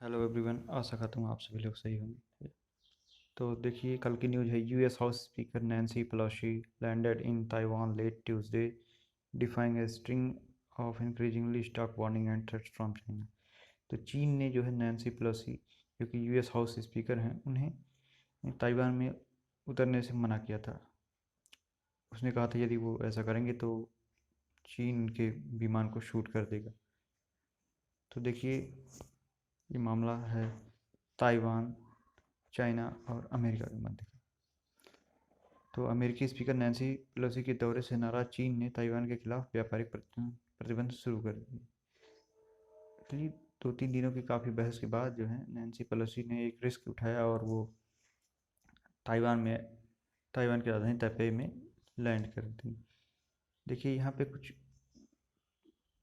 Hello everyone, आशा करता हूँ आप सभी लोग सही होंगे। तो देखिए, कल की न्यूज़ है। US house speaker Nancy Pelosi landed in Taiwan late Tuesday, defying a string of increasingly stark warning and threats from China. तो चीन ने जो है नैन्सी पेलोसी, जो कि यूएस हाउस स्पीकर हैं, उन्हें ताइवान में उतरने से मना किया था। उसने कहा था यदि वो ऐसा करेंगे तो चीन के विमान को शूट कर देगा। तो देखिए, ये मामला है ताइवान, चाइना और अमेरिका के मध्य का। तो अमेरिकी स्पीकर नैन्सी पेलोसी के दौरे से नाराज चीन ने ताइवान के खिलाफ व्यापारिक प्रतिबंध शुरू कर दिए। एक्चुअली 2-3 दिनों की काफ़ी बहस के बाद जो है नैन्सी पेलोसी ने एक रिस्क उठाया और वो ताइवान में ताइवान की राजधानी ताइपे में लैंड कर दी। देखिए, यहाँ पे कुछ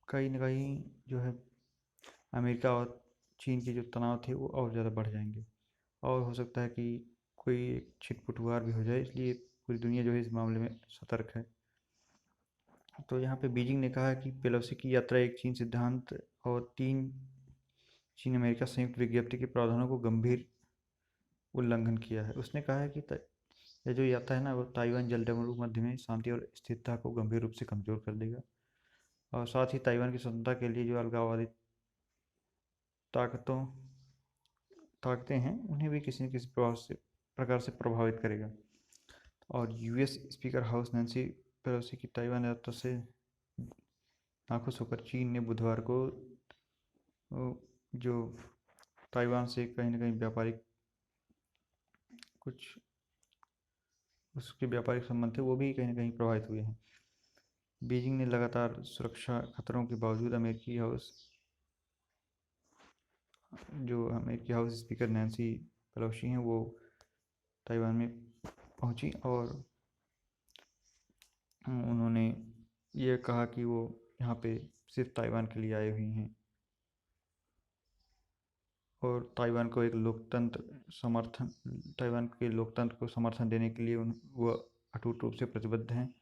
कहीं ना कहीं जो है अमेरिका और चीन के जो तनाव थे वो और ज़्यादा बढ़ जाएंगे, और हो सकता है कि कोई छिटपुट वार भी हो जाए। इसलिए पूरी दुनिया जो है इस मामले में सतर्क है। तो यहाँ पे बीजिंग ने कहा है कि पेलोसी की यात्रा एक चीन सिद्धांत और 3 चीन अमेरिका संयुक्त विज्ञप्ति के प्रावधानों को गंभीर उल्लंघन किया है। उसने कहा है कि यह जो यात्रा है ना, वो ताइवान जलडमरू मध्य में शांति और स्थिरता को गंभीर रूप से कमजोर कर देगा, और साथ ही ताइवान की स्वतंत्रता के लिए जो अलगाववादी ताकतों ताकतें हैं उन्हें भी किसी न किसी प्रकार से प्रभावित करेगा। और US speaker house Nancy Pelosi की ताइवान यात्रा से नाखुश होकर चीन ने बुधवार को जो ताइवान से कहीं ना कहीं व्यापारिक कुछ उसके व्यापारिक संबंध थे वो भी कहीं ना कहीं प्रभावित हुए हैं। बीजिंग ने लगातार सुरक्षा खतरों के बावजूद अमेरिकी हाउस स्पीकर नैन्सी पेलोसी हैं वो ताइवान में पहुंची, और उन्होंने ये कहा कि वो यहाँ पे सिर्फ ताइवान के लिए आई हुई हैं, और ताइवान के लोकतंत्र को समर्थन देने के लिए वो अटूट रूप से प्रतिबद्ध हैं।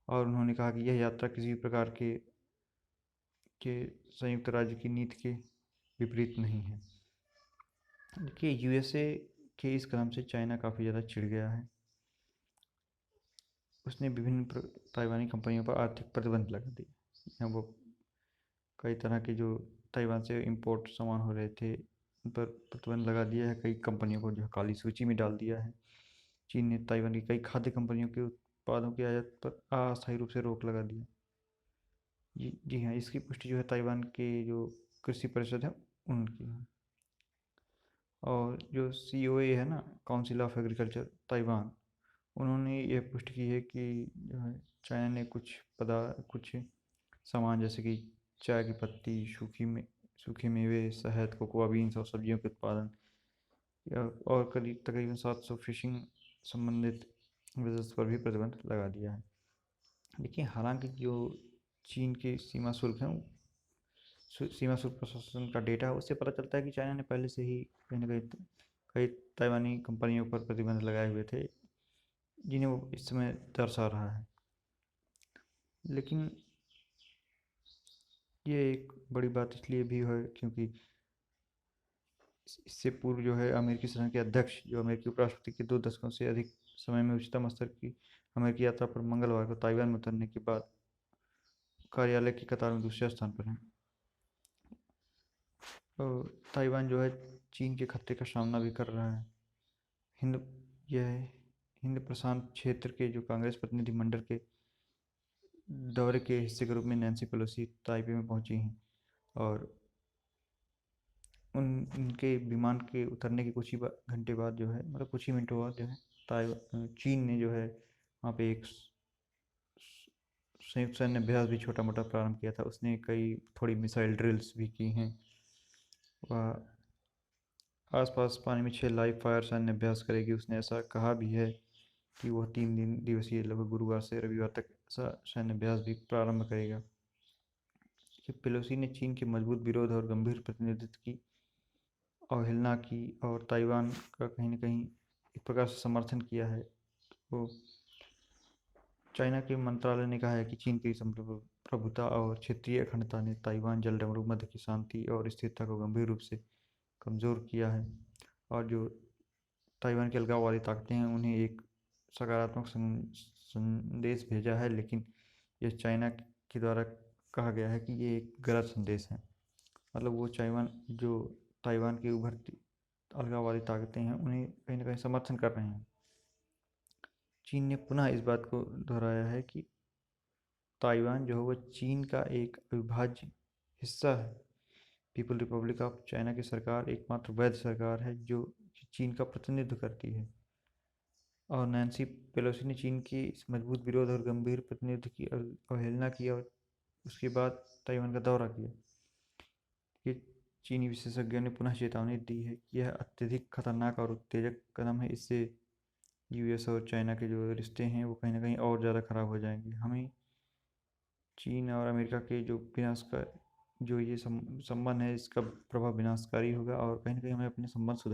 और उन्होंने कहा कि यह यात्रा किसी भी प्रकार के संयुक्त राज्य की नीति के विपरीत नहीं है। देखिए, यूएसए के इस कदम से चाइना काफ़ी ज़्यादा चिढ़ गया है। उसने विभिन्न ताइवानी कंपनियों पर आर्थिक प्रतिबंध लगा दिए हैं। वो कई तरह के जो ताइवान से इंपोर्ट सामान हो रहे थे उन पर प्रतिबंध लगा दिया है। कई कंपनियों को जो है काली सूची में डाल दिया है। चीन ने ताइवान की कई खाद्य कंपनियों के उत्पादों की आयात पर अस्थायी रूप से रोक लगा दिया। जी जी हाँ, इसकी पुष्टि जो है ताइवान के जो कृषि परिषद है उनकी है। और जो COA है ना, काउंसिल ऑफ एग्रीकल्चर ताइवान, उन्होंने ये पुष्टि की है कि जो है चाइना ने कुछ सामान जैसे कि चाय की पत्ती, सूखे मेवे, शहद, कोकोआ बीन्स और सब्जियों के उत्पादन और करीब तकरीबन 700 फिशिंग संबंधित बिजनेस पर भी प्रतिबंध लगा दिया है। देखिए, हालांकि जो चीन के सीमा शुल्क प्रशासन का डेटा है उससे पता चलता है कि चाइना ने पहले से ही कहीं ना कहीं कई ताइवानी कंपनियों पर प्रतिबंध लगाए हुए थे, जिन्हें वो इस समय दर्शा रहा है। लेकिन ये एक बड़ी बात इसलिए भी है क्योंकि इससे पूर्व जो है अमेरिकी सेना के अध्यक्ष, जो अमेरिकी उपराष्ट्रपति के 2 दशकों से अधिक समय में उच्चतम स्तर की अमेरिकी यात्रा पर मंगलवार को ताइवान में उतरने के बाद कार्यालय की कतार में दूसरे स्थान पर हैं। और ताइवान जो है चीन के खतरे का सामना भी कर रहा है। हिंद यह हिंद प्रशांत क्षेत्र के जो कांग्रेस प्रतिनिधिमंडल के दौरे के हिस्से के रूप में नैन्सी पेलोसी ताइपे में पहुंची हैं, और उनके विमान के उतरने के कुछ ही घंटे बाद जो है, मतलब कुछ ही मिनटों बाद जो है चीन ने जो है वहाँ पे एक संयुक्त सैन्य अभ्यास भी छोटा मोटा प्रारंभ किया था। उसने कई थोड़ी मिसाइल ड्रिल्स भी की हैं। वह आसपास पानी में 6 लाइव फायर सैन्य अभ्यास करेगी। उसने ऐसा कहा भी है कि वह 3 दिन दिवसीय लगभग गुरुवार से रविवार तक ऐसा सैन्य अभ्यास भी प्रारंभ करेगा। कि पेलोसी ने चीन के मजबूत विरोध और गंभीर प्रतिनिधित्व की अवहेलना की, और ताइवान का कहीं ना कहीं एक प्रकार से समर्थन किया है। तो चाइना के मंत्रालय ने कहा है कि चीन की प्रभुता और क्षेत्रीय अखंडता ने ताइवान जलडमरू मध्य की शांति और स्थिरता को गंभीर रूप से कमज़ोर किया है, और जो ताइवान की अलगाववादी ताकतें हैं उन्हें एक सकारात्मक संदेश भेजा है, लेकिन यह चाइना के द्वारा कहा गया है कि ये एक गलत संदेश है। मतलब वो ताइवान की उभरती अलगाववादी ताकतें हैं उन्हें कहीं ना कहीं समर्थन कर रहे हैं। चीन ने पुनः इस बात को दोहराया है कि ताइवान जो है वो चीन का एक अविभाज्य हिस्सा है। पीपल रिपब्लिक ऑफ चाइना की सरकार एकमात्र वैध सरकार है जो चीन का प्रतिनिधित्व करती है, और नैन्सी पेलोसी ने चीन के इस मजबूत विरोध और गंभीर प्रतिनिधित्व की अवहेलना की और उसके बाद ताइवान का दौरा किया। ये चीनी विशेषज्ञों ने पुनः चेतावनी दी है कि यह अत्यधिक खतरनाक और उत्तेजक कदम है। इससे यूएस और चाइना के जो रिश्ते हैं वो कहीं ना कहीं और ज़्यादा ख़राब हो जाएंगे। हमें चीन और अमेरिका के जो विनाशकारी जो ये संबंध है इसका प्रभाव विनाशकारी होगा, और कहीं ना कहीं हमें अपने संबंध सुधार